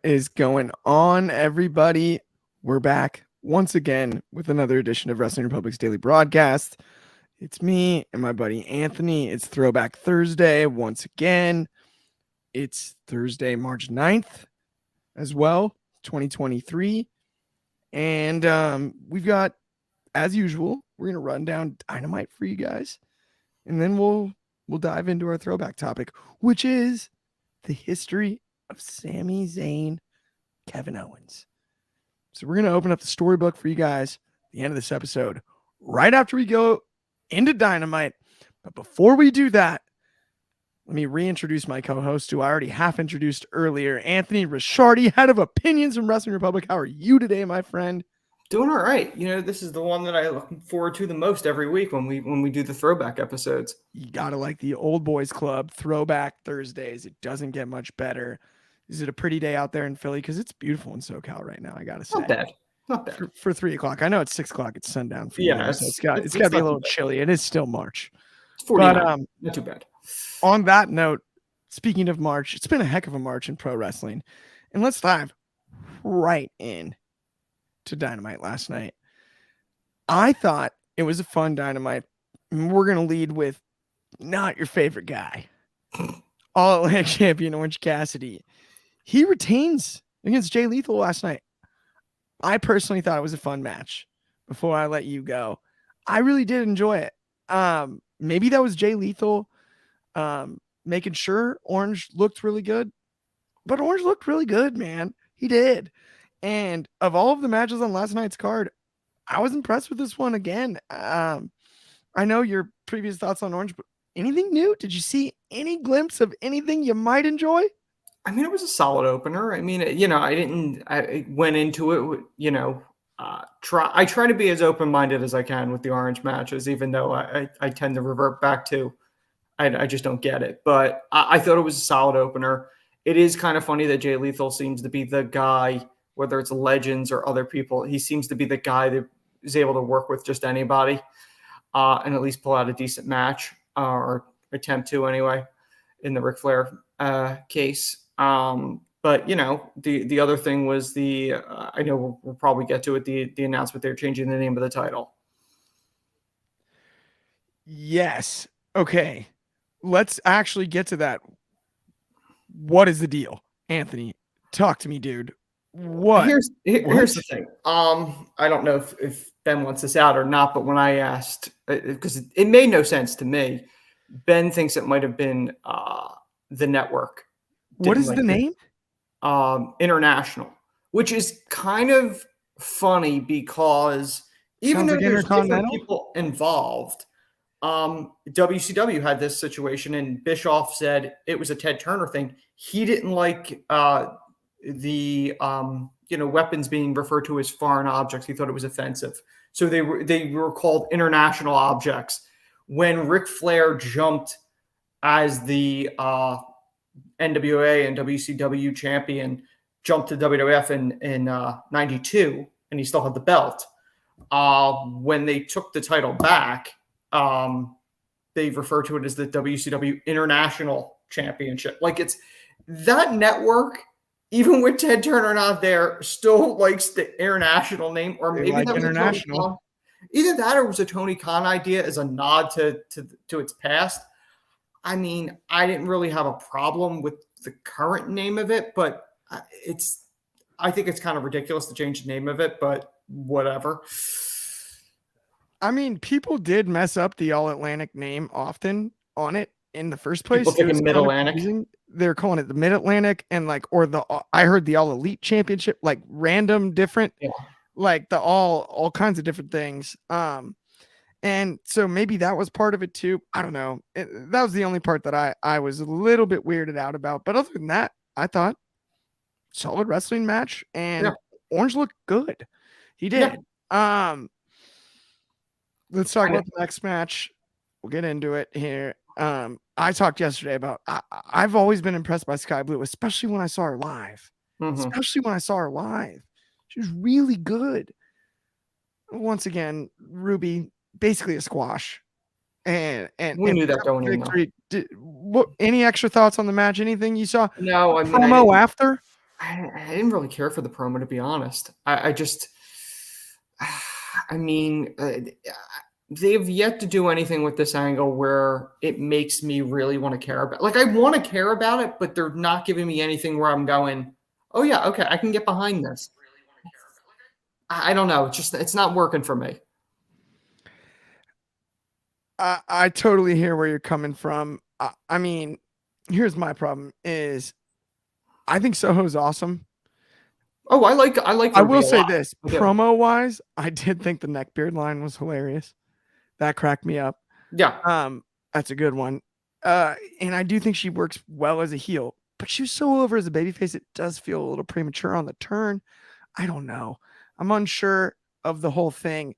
is going on, everybody? We're back once again with another edition of Wrestling Republic's daily broadcast. It's me and my buddy Anthony. It's Throwback Thursday once again. It's Thursday, March 9th as well, 2023. And we've got, as usual, we're going to run down Dynamite for you guys. And then we'll dive into our throwback topic, which is the history of Sami Zayn, Kevin Owens. So we're going to open up the storybook for you guys at the end of this episode, right after we go into Dynamite. But before we do that, let me reintroduce my co-host, who I already half introduced earlier, Anthony Ricciardi, head of opinions from Wrestling Republic. How are you today, my friend? Doing all right. You know, this is the one that I look forward to the most every week when we do the throwback episodes. You gotta like the old boys club throwback Thursdays. It doesn't get much better. Is it a pretty day out there in Philly? Because it's beautiful in SoCal right now, I gotta say. Not bad. For 3 o'clock. I know it's 6 o'clock. It's sundown for you. Yeah, So it's got to be a little chilly. It is still March. It's 49. But not too bad. On that note, speaking of March, it's been a heck of a March in pro wrestling. And let's dive right in to Dynamite last night. I thought it was a fun Dynamite. We're going to lead with not your favorite guy. All Atlantic champion Orange Cassidy. He retains against Jay Lethal last night. I personally thought it was a fun match. Before I let you go, I really did enjoy it. Maybe that was Jay Lethal making sure Orange looked really good. But Orange looked really good, man. He did. And of all of the matches on last night's card, I was impressed with this one again. I know your previous thoughts on Orange, but anything new? Did you see any glimpse of anything you might enjoy? I mean, it was a solid opener. I mean, I went into it, I try to be as open-minded as I can with the Orange matches, even though I tend to revert back to, I just don't get it. But I thought it was a solid opener. It is kind of funny that Jay Lethal seems to be the guy, whether it's Legends or other people, he seems to be the guy that is able to work with just anybody and at least pull out a decent match or attempt to anyway in the Ric Flair case. But, the other thing was I know we'll probably get to it, the announcement they're changing the name of the title. Yes. Okay. Let's actually get to that. What is the deal? Anthony, talk to me, dude. What? Here's the thing. I don't know if Ben wants this out or not, but when I asked, because it made no sense to me, Ben thinks it might have been the network. What is the name? International, which is kind of funny because even though there's different people involved, WCW had this situation and Bischoff said it was a Ted Turner thing. He didn't like the weapons being referred to as foreign objects. He thought it was offensive. So they were called international objects. When Ric Flair jumped as the NWA and WCW champion, jumped to WWF in 92, and he still had the belt. When they took the title back, they refer to it as the WCW International Championship. Like, it's that network, even with Ted Turner not there, still likes the international name, or maybe that was international. Either that or it was a Tony Khan idea as a nod to its past. I mean, I didn't really have a problem with the current name of it, but I think it's kind of ridiculous to change the name of it, but whatever. I mean, people did mess up the All Atlantic name often on it in the first place. People thinking Mid Atlantic. They're calling it the Mid Atlantic, and I heard the All Elite Championship, like random different, like the all kinds of different things. And so maybe that was part of it too. I don't know. That was the only part that I was a little bit weirded out about. But other than that, I thought solid wrestling match, and Orange looked good. He did. Yeah. Let's talk about the next match. We'll get into it here. I talked yesterday about I've always been impressed by Sky Blue, especially when I saw her live. She was really good. Once again, Ruby, basically a squash. And we knew that going in. Any extra thoughts on the match? Anything you saw? No, I mean, promo after? I didn't really care for the promo, to be honest. I just, I mean, they've yet to do anything with this angle where it makes me really want to care about. Like, I want to care about it, but they're not giving me anything where I'm going, oh yeah, okay, I can get behind this. I don't know. It's not working for me. I totally hear where you're coming from. I mean, here's my problem is I think Soho's awesome. Oh, I like I Ruby will a say lot. this, promo wise, I did think the neckbeard line was hilarious. That cracked me up. Yeah. That's a good one. And I do think she works well as a heel, but she was so over as a babyface, it does feel a little premature on the turn. I don't know. I'm unsure of the whole thing.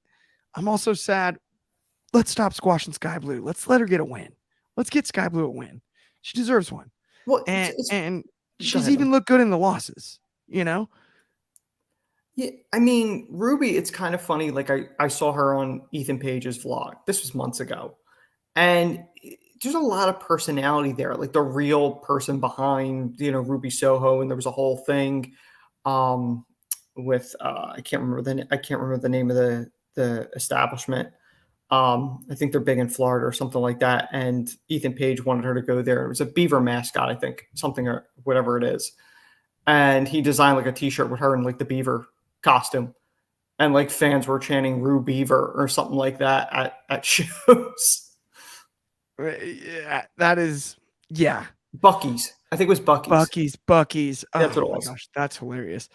I'm also sad. Let's stop squashing Sky Blue. Let's let her get a win. Let's get Sky Blue a win. She deserves one. Well, and she's even looked good in the losses, you know? Yeah, I mean, Ruby, it's kind of funny. Like, I saw her on Ethan Page's vlog. This was months ago. And there's a lot of personality there, like the real person behind, Ruby Soho. And there was a whole thing with I can't remember the name of the establishment. I think they're big in Florida or something like that. And Ethan Page wanted her to go there. It was a beaver mascot, I think, something or whatever it is. And he designed like a t-shirt with her in like the beaver costume. And like fans were chanting Rue Beaver or something like that at shows. Yeah, that is, yeah. Buc-ee's. I think it was Buc-ee's. Buc-ee's. That's Oh what it was. My gosh, that's hilarious.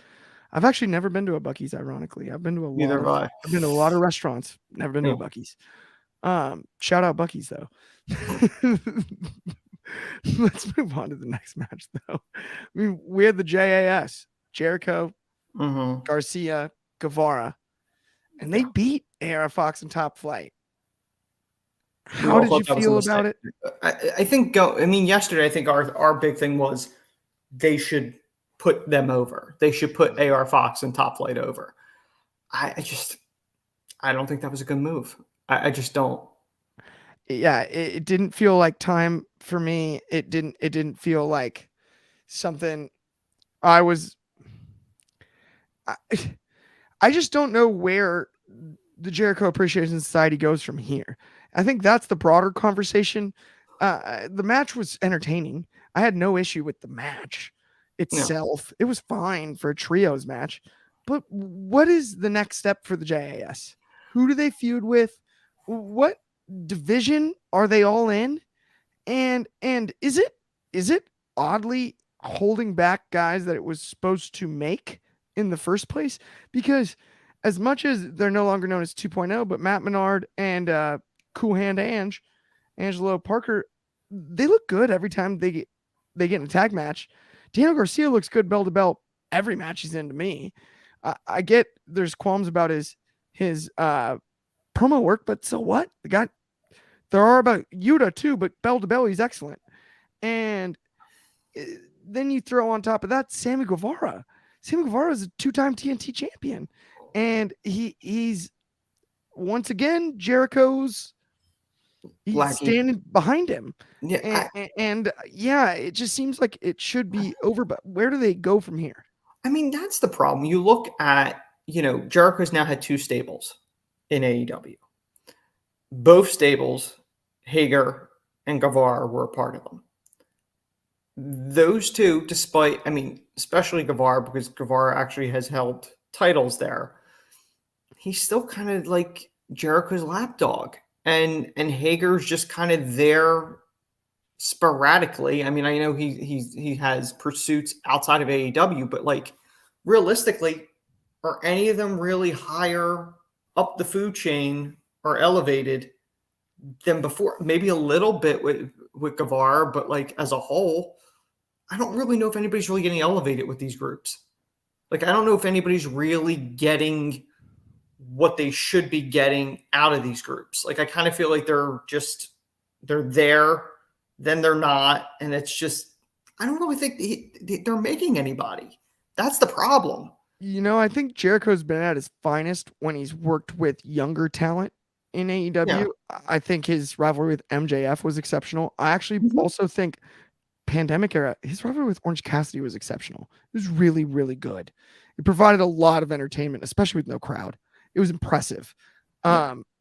I've actually never been to a Buc-ee's, ironically. I've been to I've been to a lot of restaurants, never been to a Buc-ee's. Shout out Buc-ee's though. Let's move on to the next match though. I mean, we had the JAS, Jericho, Garcia, Guevara, and they beat AR Fox and Top Flight. How did you feel about it? I think yesterday I think our big thing was they should put them over. They should put AR Fox and Top Flight over. I don't think that was a good move. I just don't. Yeah, it didn't feel like time for me. It didn't feel like something I just don't know where the Jericho Appreciation Society goes from here. I think that's the broader conversation. The match was entertaining. I had no issue with the match itself. No. It was fine for a trios match. But what is the next step for the JAS? Who do they feud with? What division are they all in? And is it oddly holding back guys that it was supposed to make in the first place? Because as much as they're no longer known as 2.0, but Matt Menard and Cool Hand Angelo Parker, they look good every time they get in a tag match. Daniel Garcia looks good bell to bell every match he's in to me. I get there's qualms about his promo work, but so what? The guy, there are about Yuta too, but bell to bell he's excellent. And then you throw on top of that Sammy Guevara. Sammy Guevara is a 2-time TNT champion, and he's once again Jericho's. He's standing behind him. Yeah, and it just seems like it should be over. But where do they go from here? I mean, that's the problem. You look at, Jericho's now had 2 stables in AEW. Both stables, Hager and Guevara were a part of them. Those two, especially Guevara, because Guevara actually has held titles there, he's still kind of like Jericho's lapdog. And Hager's just kind of there sporadically. I mean, I know he has pursuits outside of AEW, but like realistically, are any of them really higher up the food chain or elevated than before? Maybe a little bit with Guevara, but like as a whole, I don't really know if anybody's really getting elevated with these groups. Like, I don't know if anybody's really getting what they should be getting out of these groups. Like, I kind of feel like they're there, then they're not. And it's just, I don't really think they're making anybody. That's the problem. I think Jericho's been at his finest when he's worked with younger talent in AEW. Yeah. I think his rivalry with MJF was exceptional. I actually also think pandemic era, his rivalry with Orange Cassidy was exceptional. It was really, really good. It provided a lot of entertainment, especially with no crowd. It was impressive.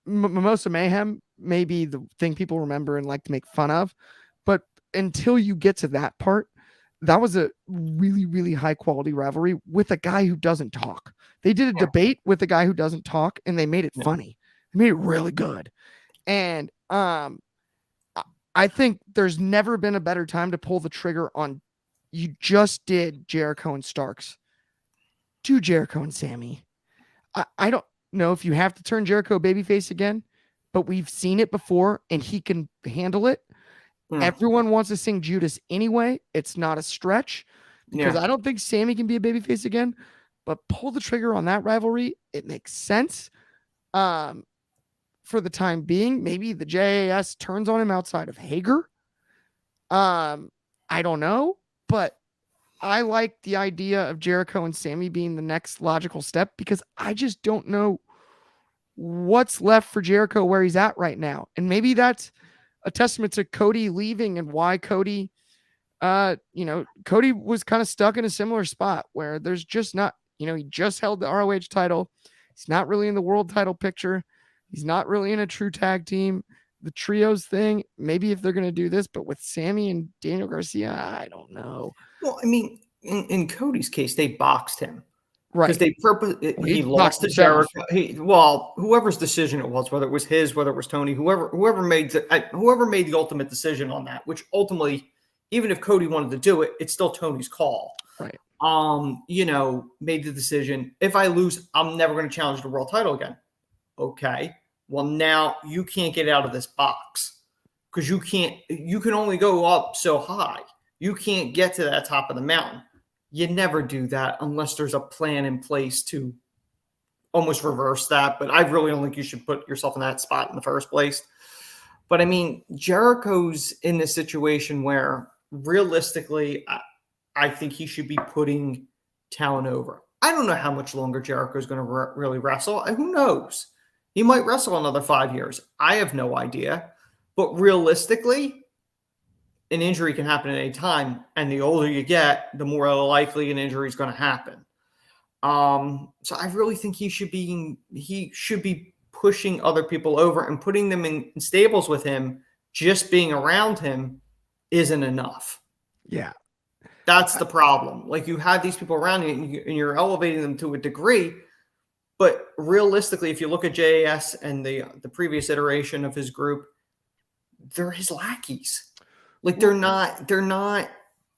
Mimosa Mayhem may be the thing people remember and like to make fun of, but until you get to that part, that was a really, really high quality rivalry with a guy who doesn't talk. They did a debate with a guy who doesn't talk, and they made it funny. They made it really good. And I think there's never been a better time to pull the trigger on. You just did Jericho and Starks. Do Jericho and Sami. I don't know if you have to turn Jericho babyface again, but we've seen it before and he can handle it. Everyone wants to sing Judas anyway. It's not a stretch because I don't think Sami can be a babyface again, but pull the trigger on that rivalry. It makes sense. For the time being, maybe the JAS turns on him outside of Hager. I don't know, but I like the idea of Jericho and Sami being the next logical step because I just don't know what's left for Jericho where he's at right now. And maybe that's a testament to Cody leaving and why Cody, Cody was kind of stuck in a similar spot where there's just not, he just held the ROH title. He's not really in the world title picture. He's not really in a true tag team. The trios thing, maybe if they're going to do this, but with Sami and Daniel Garcia, I don't know. Well, I mean, in Cody's case, they boxed him. Right. Because he lost to Jericho. Whoever's decision it was, whether it was his, whether it was Tony, whoever made the ultimate decision on that, which ultimately, even if Cody wanted to do it, it's still Tony's call. Right. Made the decision. If I lose, I'm never going to challenge the world title again. Okay. Well, now you can't get out of this box because you can only go up so high. You can't get to that top of the mountain. You never do that unless there's a plan in place to almost reverse that. But I really don't think you should put yourself in that spot in the first place. But I mean, Jericho's in this situation where realistically, I think he should be putting talent over. I don't know how much longer Jericho's going to really wrestle. Who knows? He might wrestle another 5 years. I have no idea. But realistically, an injury can happen at any time. And the older you get, the more likely an injury is going to happen. So I really think he should be pushing other people over and putting them in stables with him. Just being around him isn't enough. Yeah. That's the problem. Like, you have these people around you and you're elevating them to a degree. But realistically, if you look at JAS and the previous iteration of his group, they're his lackeys. Like, they're not.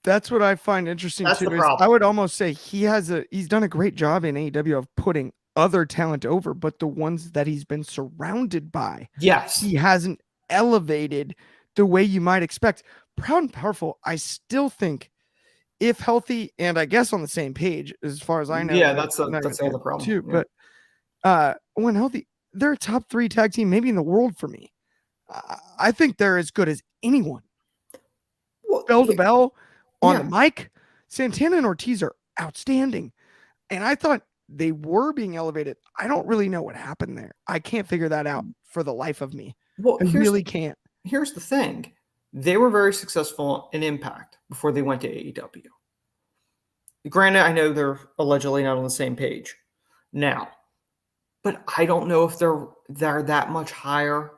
That's what I find interesting That's too. The problem. I would almost say he's done a great job in AEW of putting other talent over, but the ones that he's been surrounded by, yes, he hasn't elevated the way you might expect. Proud and Powerful, I still think, if healthy, and I guess on the same page as far as I know. Yeah, that's the other problem too. Yeah. But when healthy, they're a top 3 tag team, maybe in the world for me. I think they're as good as anyone. Bell to bell on the mic. Santana and Ortiz are outstanding. And I thought they were being elevated. I don't really know what happened there. I can't figure that out for the life of me. Well, I really can't. Here's the thing. They were very successful in Impact before they went to AEW. Granted, I know they're allegedly not on the same page now, but I don't know if they're that much higher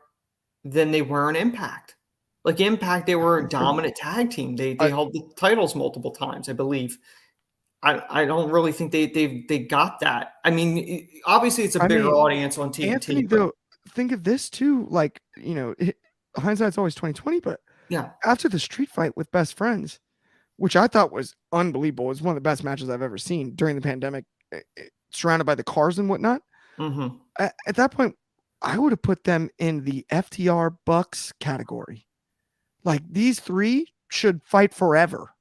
than they were in Impact. Like, Impact, they were a dominant tag team. They held the titles multiple times, I believe. I don't really think they got that. I mean, obviously it's a bigger audience on TNT. Anthony, though, think of this too. Like, hindsight's always 20/20, but yeah, after the street fight with Best Friends, which I thought was unbelievable, it was one of the best matches I've ever seen during the pandemic, surrounded by the cars and whatnot. Mm-hmm. At that point, I would have put them in the FTR Bucks category. Like, these 3 should fight forever.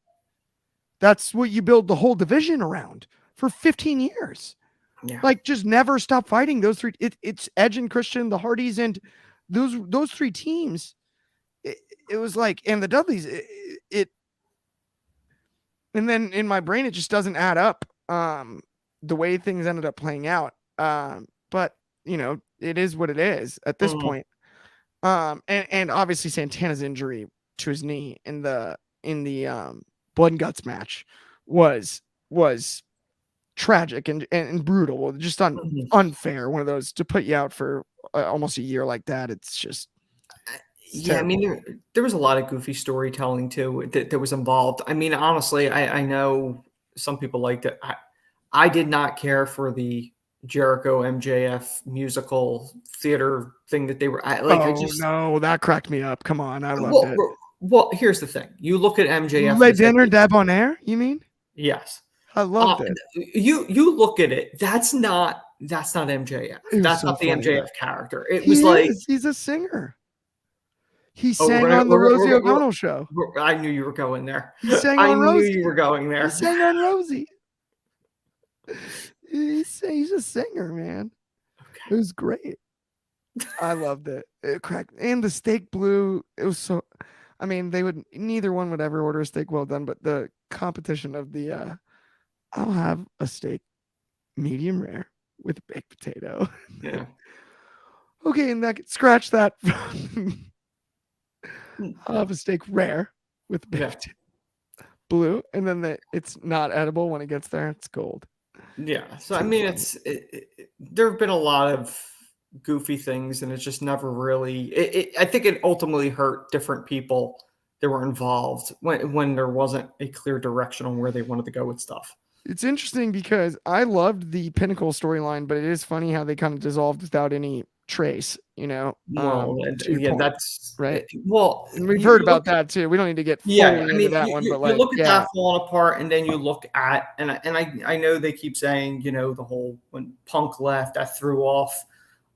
That's what you build the whole division around for 15 years. Yeah. Like, just never stop fighting those 3. It's Edge and Christian, the Hardys, and those 3 teams. It was like, and the Dudleys, and then in my brain, it just doesn't add up the way things ended up playing out. But, it is what it is at this point. And obviously Santana's injury to his knee in the in the Blood and Guts match was tragic and brutal, just unfair. One of those to put you out for almost a year like that. It's just yeah. terrible. I mean, there was a lot of goofy storytelling too that was involved. I mean, honestly, I know some people liked it. I did not care for the Jericho MJF musical theater thing that they were No, that cracked me up. Come on, I loved well, it. well, here's the thing. You look at MJF. Le Dinner Debonair, you mean? Yes. I loved it. You look at it. That's not MJF. That's so not the funny, MJF character. He's a singer. He sang on the Rosie O'Donnell show. I knew you were going there. He sang on Rosie. I knew you were going there. He sang on Rosie. He's a singer, man. Okay. It was great. I loved it. It cracked, and the steak blue. It was so. I mean, neither one would ever order a steak well done, but the competition of the I'll have a steak medium rare with a baked potato. Yeah. Okay, and scratch that. I'll have a steak rare with baked potato. Blue, and then it's not edible when it gets there. It's gold. Yeah. So I mean, there have been a lot of goofy things, and it's just never really. I think it ultimately hurt different people that were involved when there wasn't a clear direction on where they wanted to go with stuff. It's interesting because I loved the Pinnacle storyline, but it is funny how they kind of dissolved without any trace, Well, that's right. Well, we've heard about that too. We don't need to get fully into that one, but you look at that falling apart, and then you look at and I know they keep saying the whole when Punk left, that threw off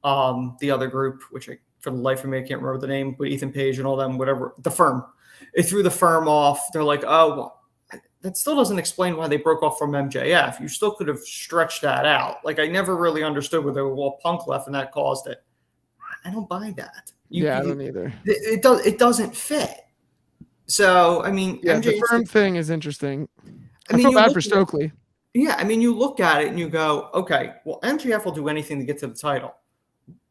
the other group, which for the life of me I can't remember the name, but Ethan Page and all them, whatever, the Firm. It threw the Firm off. They're like, oh well. That still doesn't explain why they broke off from MJF. You still could have stretched that out. Like, I never really understood whether Punk left and that caused it. I don't buy that. I don't either. It doesn't fit. So, I mean, the Firm thing is interesting. I feel bad for Stokely. Yeah, I mean, you look at it and you go, okay, well, MJF will do anything to get to the title.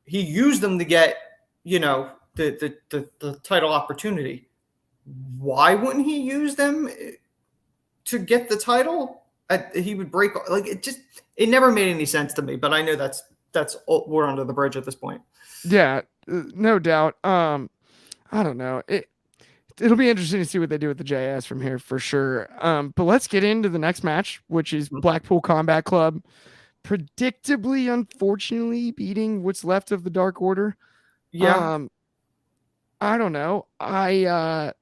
He used them to get, the title opportunity. Why wouldn't he use them to get the title? He would break, like, it never made any sense to me, but I know that's we're under the bridge at this point. Yeah, no doubt. I don't know. It'll be interesting to see what they do with the JS from here for sure. But let's get into the next match, which is Blackpool Combat Club, predictably, unfortunately, beating what's left of the Dark Order. Yeah. I don't know. I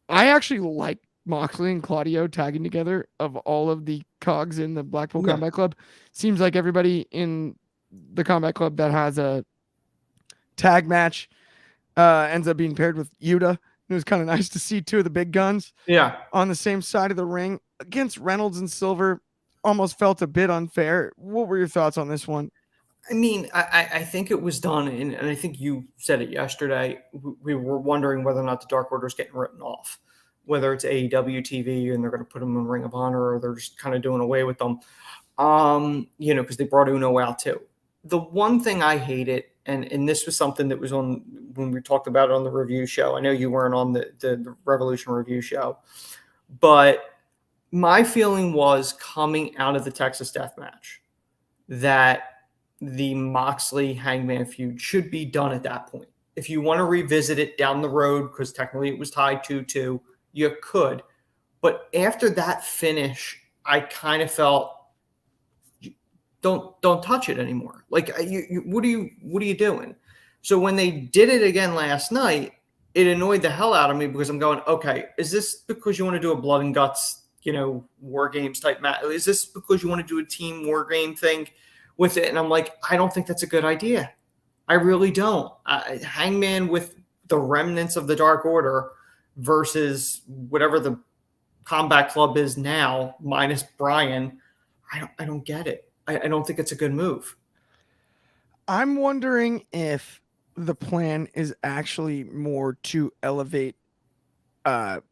actually like Moxley and Claudio tagging together. Of all of the cogs in the Blackpool Combat Club, seems like everybody in the Combat Club that has a tag match ends up being paired with Yuta. It was kind of nice to see two of the big guns on the same side of the ring against Reynolds and Silver. Almost felt a bit unfair. What were your thoughts on this one? I mean, I think it was done, and I think you said it yesterday. We were wondering whether or not the Dark Order is getting written off, whether it's AEW TV and they're going to put them in Ring of Honor, or they're just kind of doing away with them, because they brought Uno out too. The one thing I hated, and this was something that was on when we talked about it on the review show. I know you weren't on the Revolution review show, but my feeling was coming out of the Texas Death Match that the Moxley Hangman feud should be done at that point. If you want to revisit it down the road, because technically it was tied to, you could. But after that finish, I kind of felt, don't touch it anymore. Like, what are you doing? So when they did it again last night, it annoyed the hell out of me, because I'm going, okay, is this because you want to do a blood and guts, war games type match? Is this because you want to do a team war game thing with it? And I'm like, I don't think that's a good idea. I really don't. Hangman with the remnants of the Dark Order versus whatever the Combat Club is now, minus Brian. I don't get it. I don't think it's a good move. I'm wondering if the plan is actually more to elevate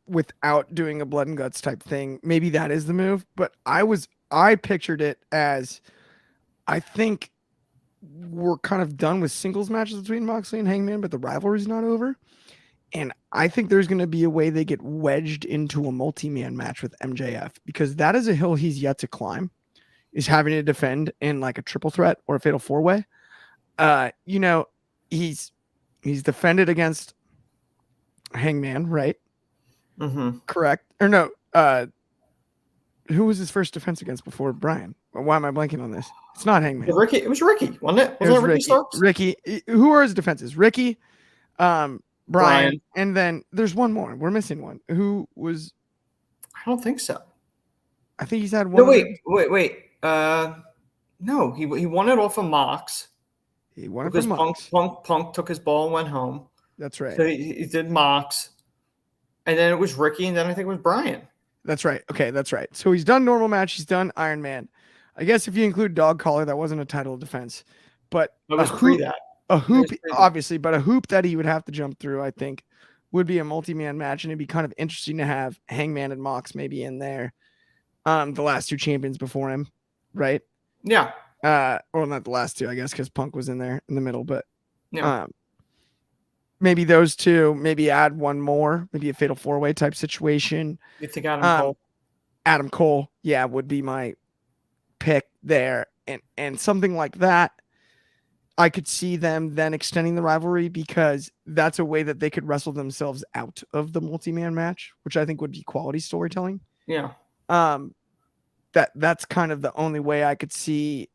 without doing a blood and guts type thing. Maybe that is the move, but I pictured it as, I think we're kind of done with singles matches between Moxley and Hangman, but the rivalry's not over. And I think there's going to be a way they get wedged into a multi-man match with MJF, because that is a hill he's yet to climb, is having to defend in like a triple threat or a fatal four-way. He's defended against Hangman, right? Mm-hmm. Correct. Or no, who was his first defense against before Brian? Why am I blanking on this? It's not Hangman. It was Ricky, wasn't it? Wasn't it Ricky Starks? Ricky. Who are his defenses? Ricky, Brian, and then there's one more. We're missing one. Who was? I don't think so. I think he's had one. No, wait. No, he won it off of Mox. He won it from Mox. Punk took his ball and went home. That's right. So he did Mox, and then it was Ricky, and then I think it was Brian. That's right. Okay, that's right. So he's done normal match. He's done Iron Man. I guess if you include Dog Collar, that wasn't a title defense, but it was pre that. A hoop, obviously, but a hoop that he would have to jump through, I think, would be a multi-man match, and it'd be kind of interesting to have Hangman and Mox maybe in there. The last two champions before him, right? Yeah. Well, not the last two, I guess, because Punk was in there in the middle, but yeah. Maybe those two, maybe add one more, maybe a fatal four-way type situation. You think Adam Cole? Adam Cole, yeah, would be my pick there, and something like that. I could see them then extending the rivalry, because that's a way that they could wrestle themselves out of the multi-man match, which I think would be quality storytelling. Yeah. That's kind of the only way I could see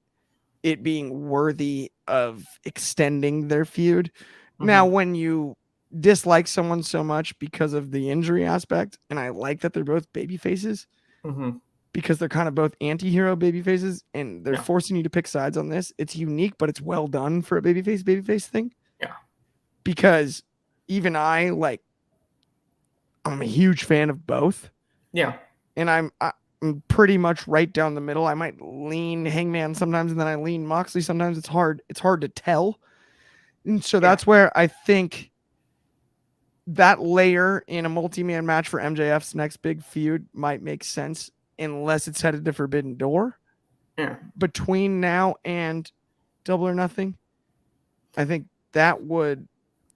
it being worthy of extending their feud. Mm-hmm. Now, when you dislike someone so much because of the injury aspect, and I like that they're both baby faces, mm-hmm. because they're kind of both anti-hero baby faces, and they're forcing you to pick sides on this. It's unique, but it's well done for a babyface thing. Yeah. Because even I'm a huge fan of both. Yeah. And I'm pretty much right down the middle. I might lean Hangman sometimes, and then I lean Moxley sometimes. It's hard to tell. And so that's where I think that layer in a multi-man match for MJF's next big feud might make sense, unless it's headed to Forbidden Door. Yeah. Between now and Double or Nothing, I think that would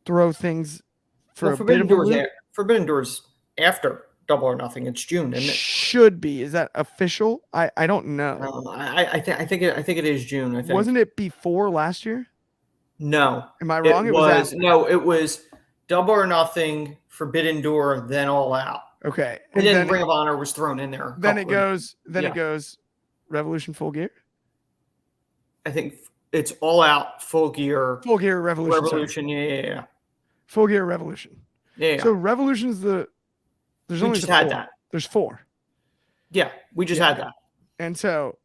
throw things for a bit of a loop. Forbidden Door's after Double or Nothing. It's June, isn't it? Should be. Is that official? I don't know. I think it is June. I think. Wasn't it before last year? No. Am I wrong? It was Double or Nothing, Forbidden Door, then All Out. Okay. And then Ring of Honor was thrown in there. Then it goes Revolution Full Gear. I think it's All Out, Full Gear. Full Gear, Revolution. Yeah. Full Gear, Revolution. Yeah. So Revolution's there's only just had that. There's 4. Yeah, we just had that. And so,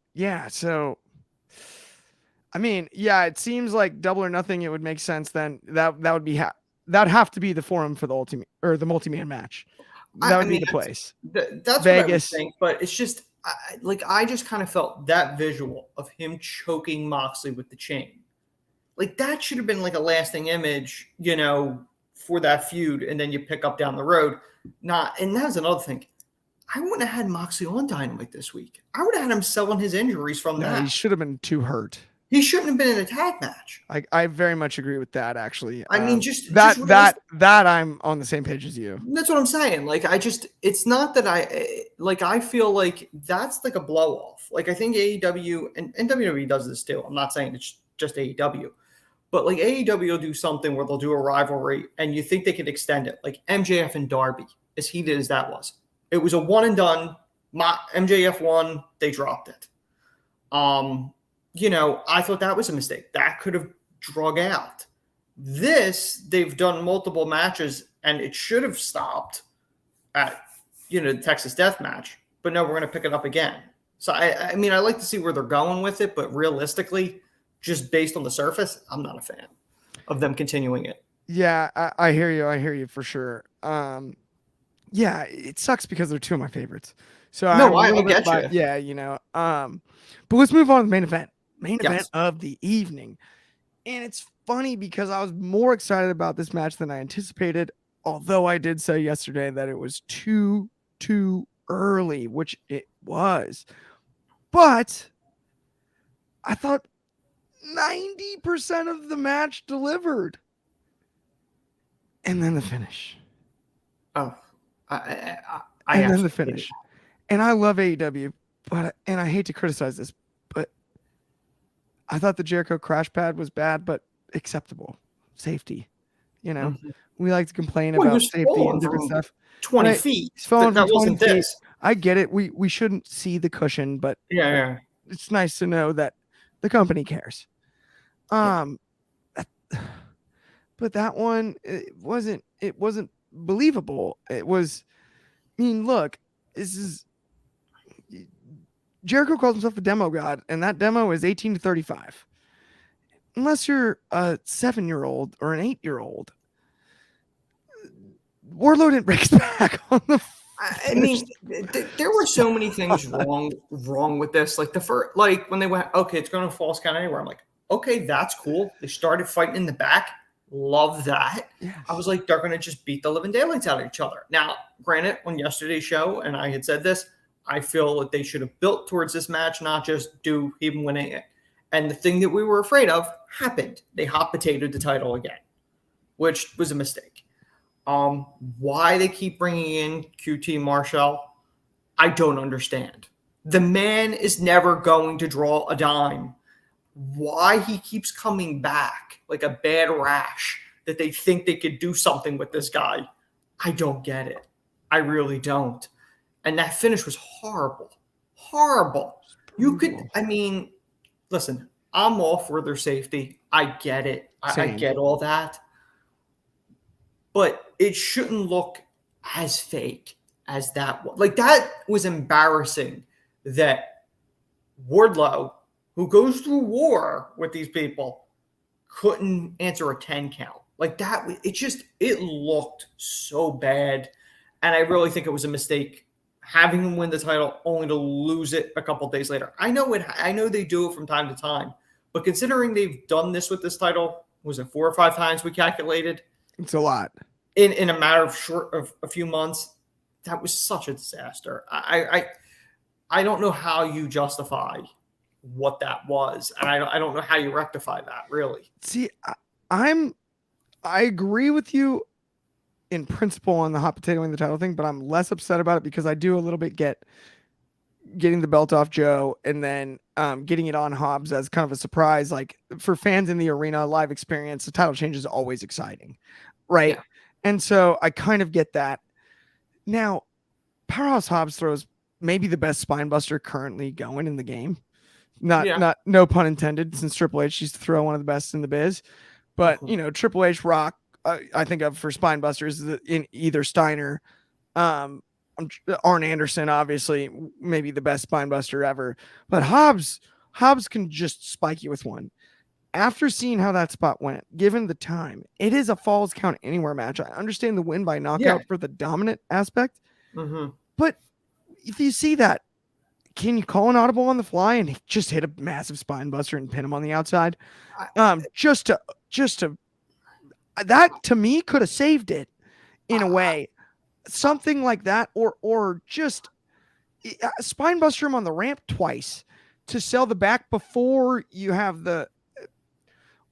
I mean, it seems like Double or Nothing, it would make sense then. That would be that'd have to be the forum for the ultimate or the multi-man match. That would be the place. That's Vegas. What I would think, but it's just I just kind of felt that visual of him choking Moxley with the chain. Like that should have been like a lasting image, for that feud, and then you pick up down the road. And that's another thing. I wouldn't have had Moxley on Dynamite this week. I would have had him selling his injuries from that. He should have been too hurt. He shouldn't have been in a tag match. I very much agree with that, actually. I mean, that I'm on the same page as you. That's what I'm saying. It's not that I feel like that's like a blow off. Like I think AEW and WWE does this too. I'm not saying it's just AEW, but like AEW will do something where they'll do a rivalry and you think they could extend it. Like MJF and Darby, as heated as that was. It was a one and done. MJF won, they dropped it. I thought that was a mistake. That could have drug out. This, they've done multiple matches, and it should have stopped at, the Texas Death Match. But no, we're going to pick it up again. So, I mean, I like to see where they're going with it, but realistically, just based on the surface, I'm not a fan of them continuing it. Yeah, I hear you. I hear you for sure. Yeah, it sucks because they're two of my favorites. So I get you. Yeah, but let's move on to the main event. Event of the evening. And it's funny because I was more excited about this match than I anticipated, although I did say yesterday that it was too early, which it was. But I thought 90% of the match delivered. And then the finish. Oh, and then the finish. And I love AEW, and I hate to criticize this, but I thought the Jericho crash pad was bad, but acceptable. Safety. We like to complain about safety and different stuff. 20 feet. He's falling from 20 feet. This. I get it. We shouldn't see the cushion, but it's nice to know that the company cares. But that one, it wasn't believable. It was, look, this is Jericho calls himself a demo god, and that demo is 18 to 35. Unless you're a 7-year-old or an 8-year-old, Wardlow didn't break his back on the. There were so many things wrong with this. Like when they went, okay, it's going to false count anywhere. I'm like, okay, that's cool. They started fighting in the back. Love that. Yes. I was like, they're going to just beat the living daylights out of each other. Now, granted, on yesterday's show, and I had said this, I feel that they should have built towards this match, not just do even winning it. And the thing that we were afraid of happened. They hot potatoed the title again, which was a mistake. Why they keep bringing in QT Marshall, I don't understand. The man is never going to draw a dime. Why he keeps coming back like a bad rash that they think they could do something with this guy, I don't get it. I really don't. And that finish was horrible. Horrible. You could, listen, I'm all for their safety. I get it. I get all that. But it shouldn't look as fake as that was. Like, that was embarrassing that Wardlow, who goes through war with these people, couldn't answer a 10 count. Like that, it looked so bad. And I really think it was a mistake having him win the title only to lose it a couple days later. I know they do it from time to time, but considering they've done this with this title, was it 4 or 5 times we calculated? It's a lot. In a matter of a few months, that was such a disaster. I don't know how you justify what that was, and I don't know how you rectify that, really. See, I agree with you in principle on the hot potatoing the title thing, but I'm less upset about it because I do a little bit getting the belt off Joe and then getting it on Hobbs as kind of a surprise. Like, for fans in the arena live experience, the title change is always exciting, right? Yeah. And so I kind of get that. Now, Powerhouse Hobbs throws maybe the best spine buster currently going in the game. Not no pun intended, since Triple H used to throw one of the best in the biz. But, Triple H Rock, I think of for spine busters in either Steiner, Arn Anderson, obviously, maybe the best spine buster ever. But Hobbs can just spike you with one. After seeing how that spot went, given the time, it is a falls count anywhere match. I understand the win by knockout for the dominant aspect. Mm-hmm. But if you see that, can you call an audible on the fly and just hit a massive spine buster and pin him on the outside? Just to that, to me, could have saved it in a way. Something like that, or just spine buster him on the ramp twice to sell the back before you have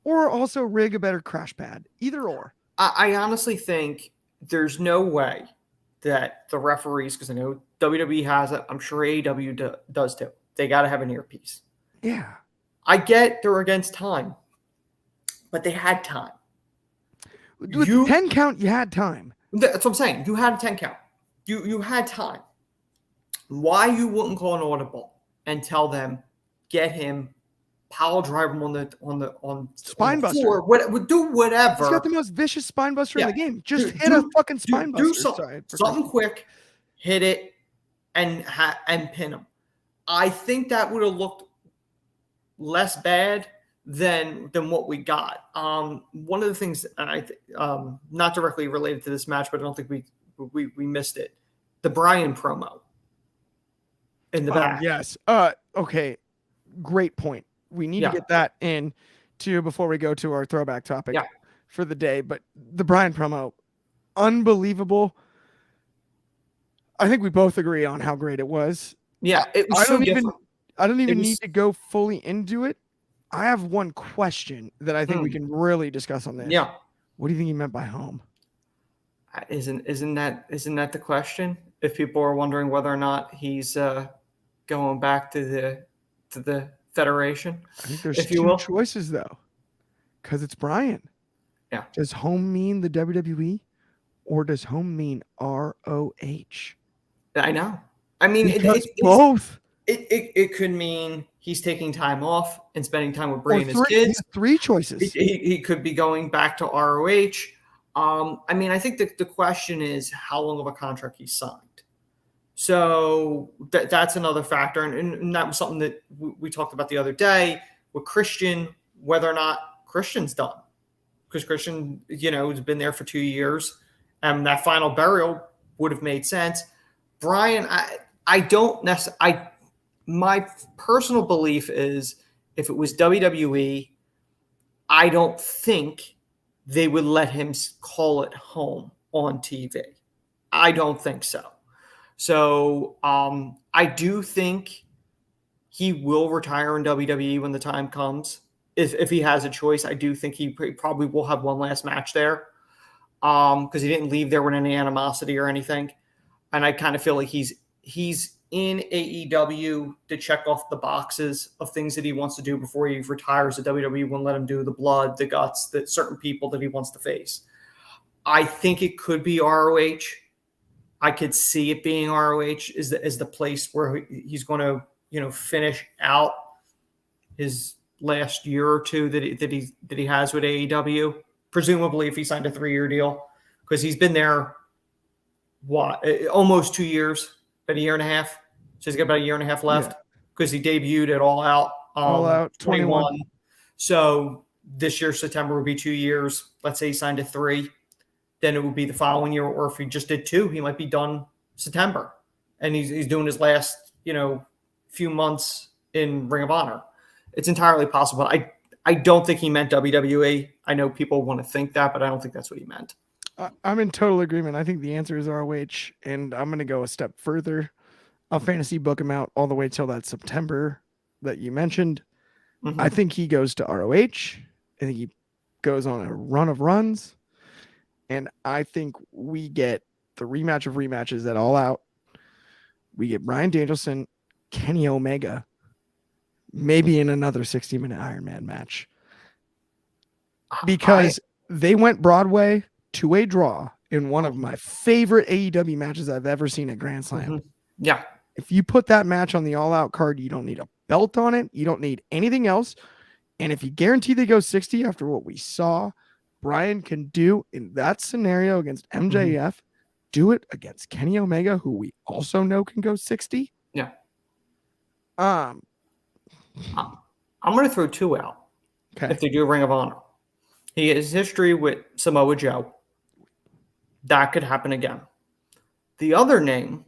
or also rig a better crash pad. Either or. I honestly think there's no way that the referees, because I know WWE has it, I'm sure AEW does too. They got to have an earpiece. Yeah. I get they're against time, but they had time. With 10 count, you had time. That's what I'm saying. You had a 10 count. You had time. Why you wouldn't call an audible and tell them, get him, pile drive him on spine buster, do whatever. He's got the most vicious spine buster in the game. Just hit a fucking spine buster. Do something quick, hit it, and pin him. I think that would have looked less bad than what we got. One of the things, and I think not directly related to this match, but I don't think we missed it. The Bryan promo in the back. Yes. Okay. Great point. We need to get that in too before we go to our throwback topic for the day. But the Bryan promo, unbelievable. I think we both agree on how great it was. Yeah, it was I don't even need to go fully into it. I have one question that I think we can really discuss on this. Yeah. What do you think he meant by home? Isn't that the question? If people are wondering whether or not he's going back to the Federation, I think there's if you two will. choices though, because it's Brian. Yeah. Does home mean the WWE, or does home mean ROH? I know. I mean, Because both. It could mean he's taking time off and spending time with Bree Or and his kids. three choices. He could be going back to ROH. I mean, I think the question is how long of a contract he signed. So that's another factor. And that was something that we talked about the other day with Christian, whether or not Christian's done. Because Christian, has been there for 2 years. And that final burial would have made sense. Brian, I don't necessarily. My personal belief is if it was WWE, I don't think they would let him call it home on TV. I don't think so. So I do think he will retire in WWE when the time comes. If he has a choice, I do think he probably will have one last match there because he didn't leave there with any animosity or anything. And I kind of feel like he's in AEW to check off the boxes of things that he wants to do before he retires. The WWE won't let him do the blood, the guts, that certain people that he wants to face. I think it could be ROH. I could see it being ROH is the place where he's going to finish out his last year or two that he has with AEW. Presumably, if he signed a 3-year deal, because he's been there almost 2 years, about a year and a half. So he's got about a year and a half left because he debuted at All Out. All Out 21. So this year, September, would be 2 years. Let's say he signed a 3. Then it would be the following year. Or if he just did 2, he might be done September. And he's doing his last, few months in Ring of Honor. It's entirely possible. I don't think he meant WWE. I know people want to think that, but I don't think that's what he meant. I'm in total agreement. I think the answer is ROH, and I'm going to go a step further. I'll fantasy book him out all the way till that September that you mentioned. Mm-hmm. I think he goes to ROH. I think he goes on a run of runs, and I think we get the rematch of rematches at All Out. We get Bryan Danielson, Kenny Omega, maybe in another 60-minute Iron Man match. Because they went Broadway to a draw in one of my favorite AEW matches I've ever seen at Grand Slam. Mm-hmm. Yeah. If you put that match on the All Out card, you don't need a belt on it. You don't need anything else. And if you guarantee they go 60 after what we saw, Bryan can do in that scenario against MJF, do it against Kenny Omega, who we also know can go 60. Yeah. I'm going to throw 2 out. Okay. If they do Ring of Honor. He has history with Samoa Joe. That could happen again. The other name,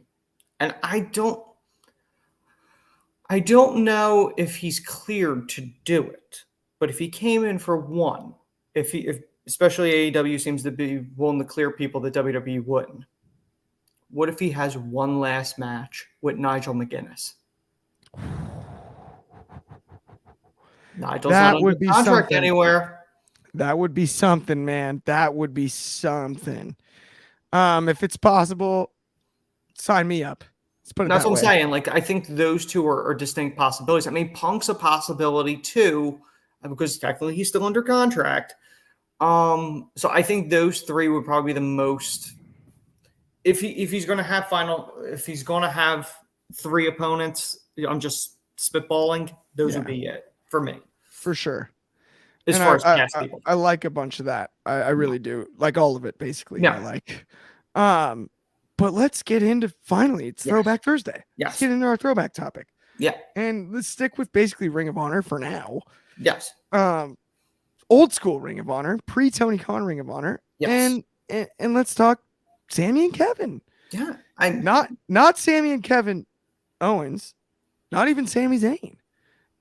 and I don't know if he's cleared to do it, but if he came in for one, if especially AEW seems to be willing to clear people that WWE wouldn't. What if he has one last match with Nigel McGuinness? Nigel's not under contract anywhere. That would be something, man. That would be something. If it's possible, sign me up. Let's put it That's that what I'm way. saying. Like, I think those two are distinct possibilities. I mean, Punk's a possibility too, because technically he's still under contract. So I think those 3 would probably be the most. If he's going to have 3 opponents, I'm just spitballing. Those would be it for me, for sure. As far as past people, I like a bunch of that. I really do. Like all of it, basically. Yeah. I like. But let's get into finally. It's Throwback Thursday. Yes. Let's get into our throwback topic. Yeah. And let's stick with basically Ring of Honor for now. Yes. Old school Ring of Honor, pre-Tony Khan Ring of Honor. Yes. And let's talk Sami and Kevin. Yeah. Not Sami and Kevin Owens, not even Sami Zayn.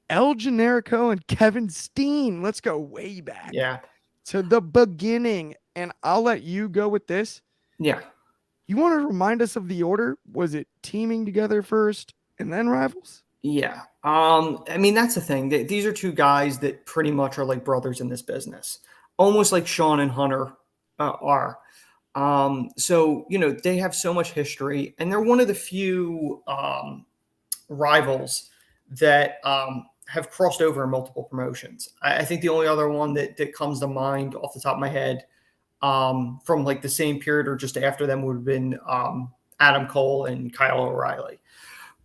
El Generico and Kevin Steen. Let's go way back. Yeah. To the beginning. And I'll let you go with this. Yeah. You want to remind us of the order? Was it teaming together first and then rivals? Yeah. I mean, that's the thing. These are 2 guys that pretty much are like brothers in this business. Almost like Sean and Hunter are. So, they have so much history, and they're one of the few rivals that have crossed over in multiple promotions. I think the only other one that comes to mind off the top of my head from like the same period or just after them would have been Adam Cole and Kyle O'Reilly.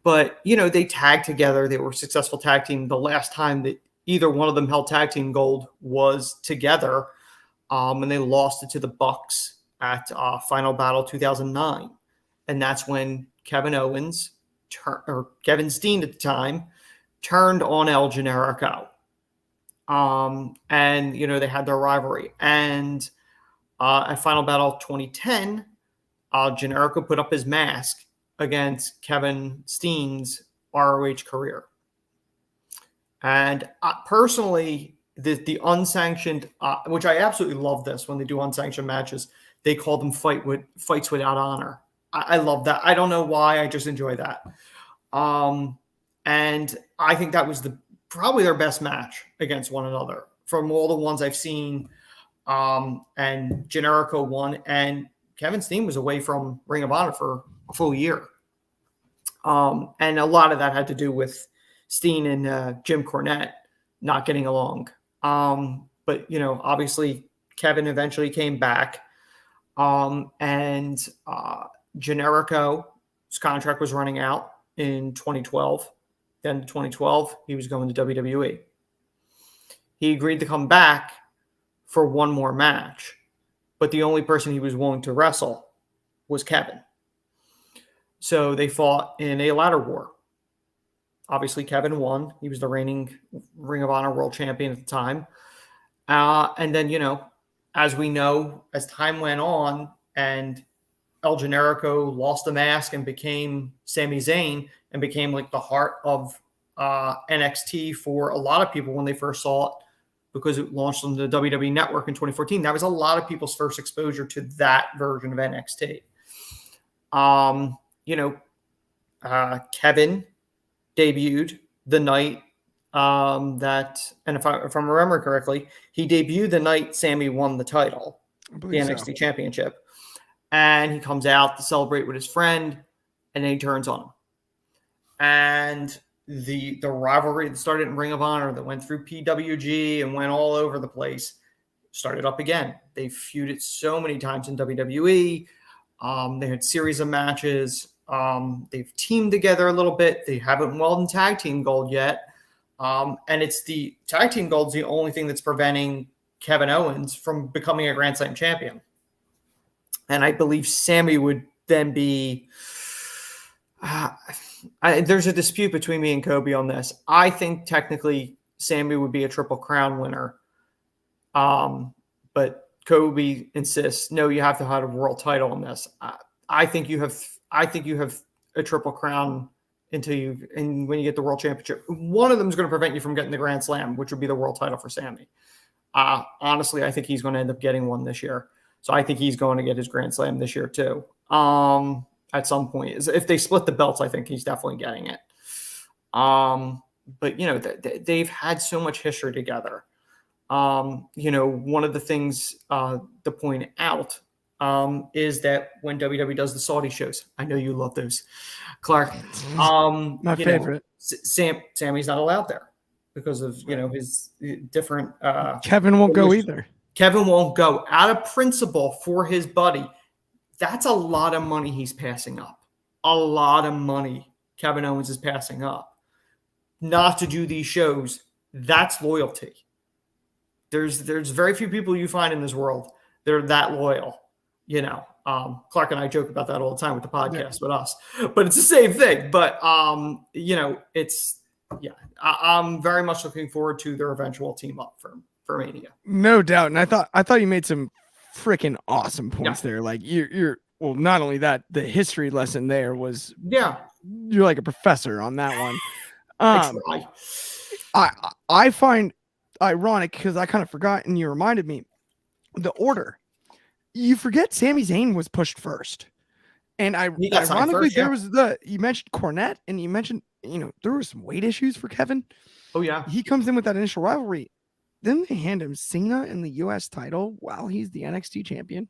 But, they tagged together. They were a successful tag team. The last time that either one of them held tag team gold was together, and they lost it to the Bucks at Final Battle 2009. And that's when Kevin Owens, or Kevin Steen at the time, turned on El Generico. And, they had their rivalry. And at Final Battle 2010, Generico put up his mask against Kevin Steen's ROH career. And personally, the unsanctioned, which I absolutely love this when they do unsanctioned matches, they call them fights without honor. I love that. I don't know why. I just enjoy that. And I think that was probably their best match against one another from all the ones I've seen. And Generico won, and Kevin Steen was away from Ring of Honor for a full year. And a lot of that had to do with Steen and Jim Cornette not getting along. But, obviously Kevin eventually came back. And Generico's contract was running out in 2012. Then 2012, he was going to WWE. He agreed to come back for one more match, but the only person he was willing to wrestle was Kevin. So they fought in a ladder war. Obviously, Kevin won. He was the reigning Ring of Honor World Champion at the time. And then, as we know, as time went on and El Generico lost the mask and became Sami Zayn and became like the heart of NXT for a lot of people when they first saw it, because it launched on the WWE Network in 2014. That was a lot of people's first exposure to that version of NXT. Kevin debuted the night and if I'm remembering correctly, he debuted the night Sami won the title, the NXT Championship. And he comes out to celebrate with his friend, and then he turns on him. And the rivalry that started in Ring of Honor, that went through PWG and went all over the place, started up again. They feuded so many times in WWE. They had series of matches. They've teamed together a little bit. They haven't won tag team gold yet. And it's the tag team gold's the only thing that's preventing Kevin Owens from becoming a Grand Slam champion. And I believe Sami would then be there's a dispute between me and Kobe on this. I think technically Sami would be a Triple Crown winner. But Kobe insists, no, you have to have a world title on this. I think you have a Triple Crown and when you get the world championship. One of them is going to prevent you from getting the Grand Slam, which would be the world title for Sami. Honestly, I think he's going to end up getting one this year. So I think he's going to get his Grand Slam this year too. At some point, if they split the belts, I think he's definitely getting it. But they've had so much history together. One of the things to point out is that when WWE does the Saudi shows, I know you love those, Clark. My favorite. Sami's not allowed there because of his different. Kevin won't go either. Kevin won't go out of principle for his buddy. That's a lot of money he's passing up. A lot of money Kevin Owens is passing up. Not to do these shows, that's loyalty. There's very few people you find in this world that are that loyal. Clark and I joke about that all the time with the podcast with us. But it's the same thing. But, I'm very much looking forward to their eventual team up for Mania. No doubt. And I thought you made some freaking awesome points there. Like you're well, not only that, the history lesson there was you're like a professor on that one. I find ironic because I kind of forgot and you reminded me the order. You forget Sami Zayn was pushed first. And ironically, there was you mentioned Cornette and you mentioned, there were some weight issues for Kevin. Oh yeah. He comes in with that initial rivalry. Then they hand him Cena in the US title while he's the NXT champion.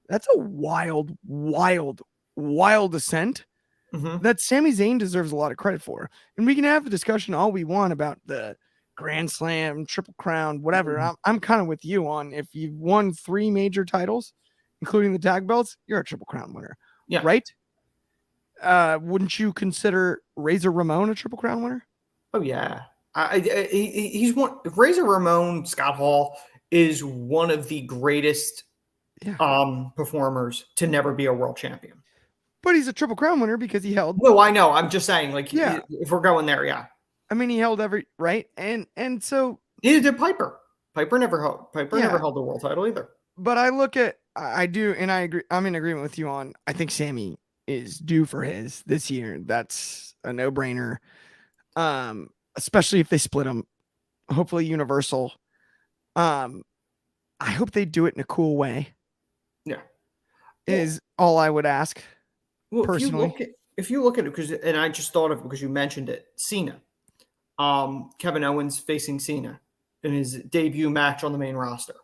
That's a wild, wild, wild ascent that Sami Zayn deserves a lot of credit for. And we can have a discussion all we want about the Grand Slam, Triple Crown, whatever. I'm kind of with you on if you've won 3 major titles, including the tag belts, you're a Triple Crown winner. Yeah. Right? Wouldn't you consider Razor Ramon a Triple Crown winner? Oh, yeah. He's one. Razor Ramon, Scott Hall is one of the greatest performers to never be a world champion. But he's a Triple Crown winner because he held. No, I know. I'm just saying, like, if we're going there, yeah. I mean, he held every right, and so neither did Piper. Piper never held the world title either. But I do, and I agree. I'm in agreement with you on. I think Sami is due for his this year. That's a no-brainer. Especially if they split him. Hopefully, Universal. I hope they do it in a cool way. Yeah, is all I would ask. Well, personally, if you look at it, and I just thought of it because you mentioned it, Cena, Kevin Owens facing Cena in his debut match on the main roster.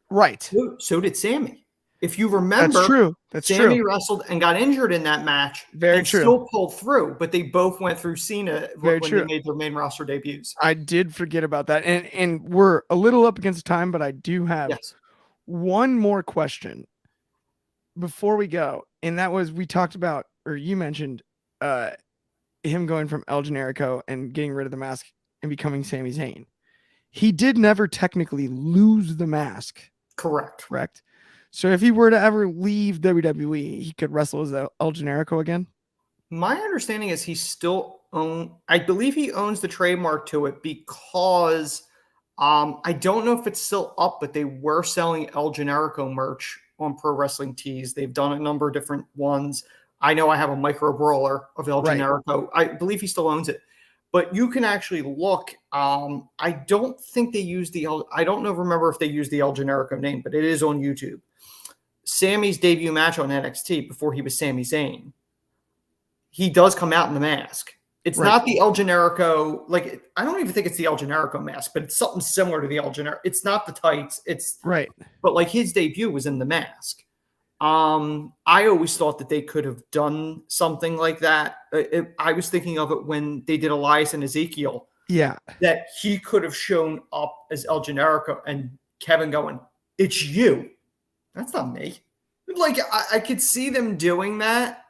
Right. So did Sami. If you remember, that's true. Sami wrestled and got injured in that match. Very true. Still pulled through, but they both went through Cena when they made their main roster debuts. I did forget about that, and we're a little up against time, but I do have one more question before we go, and that was we talked about, or you mentioned, him going from El Generico and getting rid of the mask and becoming Sami Zayn. He did never technically lose the mask. Correct. So if he were to ever leave WWE, he could wrestle as El Generico again? My understanding is I believe he owns the trademark to it because I don't know if it's still up, but they were selling El Generico merch on Pro Wrestling Tees. They've done a number of different ones. I know I have a micro brawler of El Generico. I believe he still owns it. But you can actually look. I don't think they use remember if they use the El Generico name, but it is on YouTube. Sami's debut match on NXT before he was Sami Zayn. He does come out in the mask. It's not the El Generico. Like, I don't even think it's the El Generico mask, but it's something similar to the El Generico. It's not the tights. It's right. But like his debut was in the mask. I always thought that they could have done something like that. I was thinking of it when they did Elias and Ezekiel. Yeah. That he could have shown up as El Generico and Kevin going, "It's you." That's not me. Like, I could see them doing that.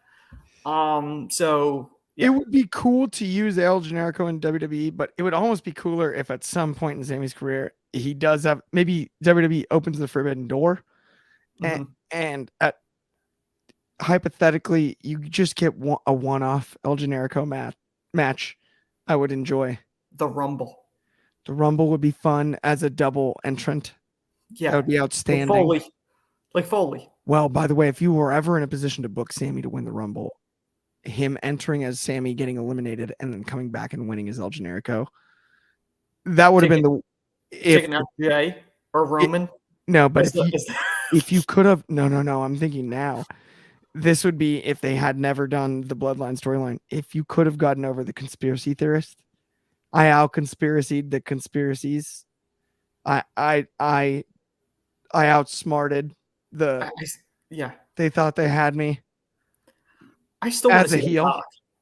So it would be cool to use El Generico in WWE, but it would almost be cooler if at some point in Sami's career he does have, maybe WWE opens the forbidden door, and hypothetically you just get a one-off El Generico match. I would enjoy the Rumble. The Rumble would be fun as a double entrant. Yeah, that would be outstanding. Like Foley. Well, by the way, if you were ever in a position to book Sami to win the Rumble, him entering as Sami, getting eliminated, and then coming back and winning as El Generico, that would have been the taking out Jay or Roman. But if you could have, no, I'm thinking now. This would be if they had never done the Bloodline storyline. If you could have gotten over the conspiracy theorist, I out-conspiracied the conspiracies. I outsmarted the. They thought they had me. I still want as a heel.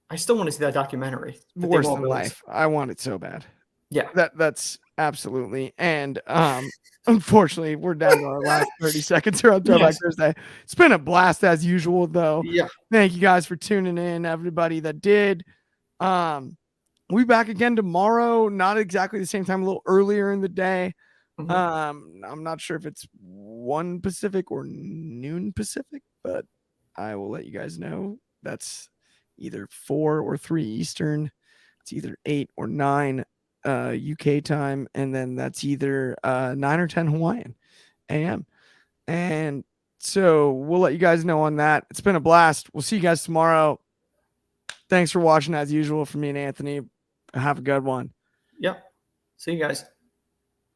I still want to see that documentary. Worse than life. I want it so bad. Yeah, that's absolutely. And unfortunately, we're down to our last 30 seconds here on Throwback Thursday. It's been a blast as usual, though. Yeah. Thank you guys for tuning in. Everybody that did. We'll be back again tomorrow. Not exactly the same time, a little earlier in the day. I'm not sure if it's 1 Pacific or noon Pacific, but I will let you guys know. That's either 4 or 3 Eastern. It's either 8 or 9 UK time, and then that's either 9 or 10 Hawaiian AM. And so we'll let you guys know on that. It's been a blast. We'll see you guys tomorrow. Thanks for watching as usual from me and Anthony. Have a good one. Yep. See you guys.